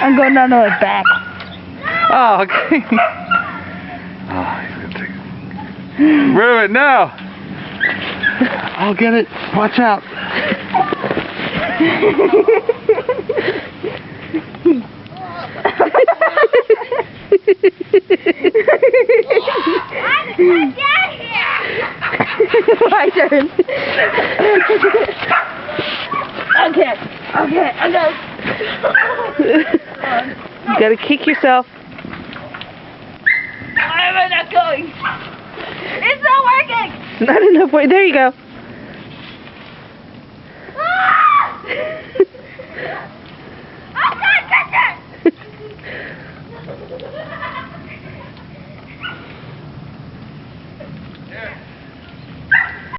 I'm going down to his back. Oh, okay. Oh, he's gonna take it. Move it now. I'll get it. Watch out. My turn. Okay. You gotta kick yourself. Why am I not going? It's not working! Not enough weight. There you go.